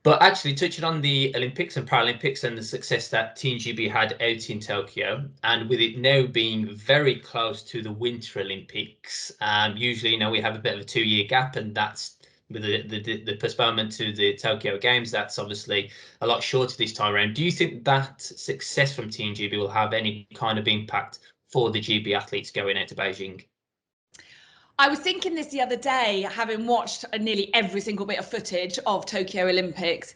But actually, touching on the Olympics and Paralympics and the success that Team GB had out in Tokyo, and with it now being very close to the Winter Olympics, usually, we have a bit of a 2-year gap, and that's with the postponement to the Tokyo Games. That's obviously a lot shorter this time around. Do you think that success from Team GB will have any kind of impact for the GB athletes going out to Beijing? I was thinking this the other day, having watched nearly every single bit of footage of Tokyo Olympics.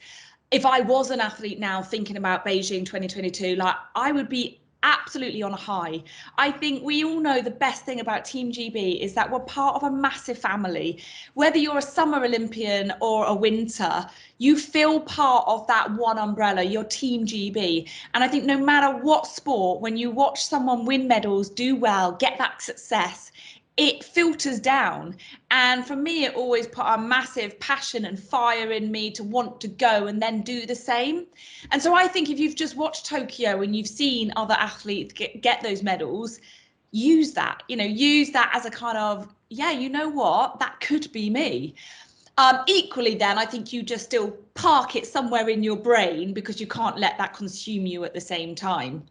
If I was an athlete now thinking about Beijing 2022, like, I would be absolutely on a high. I think we all know the best thing about Team GB is that we're part of a massive family. Whether you're a summer Olympian or a winter, you feel part of that one umbrella, your Team GB. And I think no matter what sport, when you watch someone win medals, do well, get that success, it filters down. And for me, it always put a massive passion and fire in me to want to go and then do the same. And so I think if you've just watched Tokyo and you've seen other athletes get those medals, use that, use that as a kind of, yeah, you know what, that could be me. Equally, then, I think you just still park it somewhere in your brain because you can't let that consume you at the same time.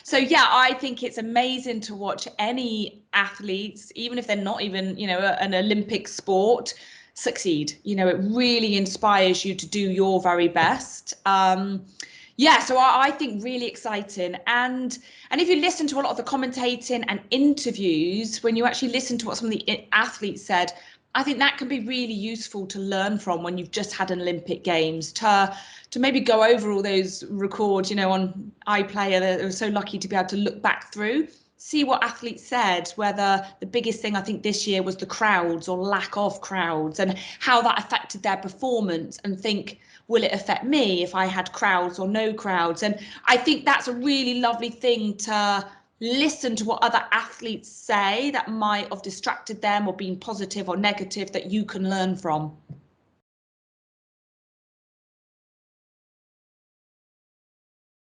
So, yeah, I think it's amazing to watch any athletes, even if they're not even, an Olympic sport, succeed. It really inspires you to do your very best. Yeah, so I think really exciting. And if you listen to a lot of the commentating and interviews, when you actually listen to what some of the athletes said, I think that can be really useful to learn from when you've just had an Olympic Games, to maybe go over all those records, on iPlayer. They were so lucky to be able to look back through, see what athletes said, whether the biggest thing I think this year was the crowds or lack of crowds and how that affected their performance, and think, will it affect me if I had crowds or no crowds? And I think that's a really lovely thing, to listen to what other athletes say that might have distracted them or been positive or negative, that you can learn from.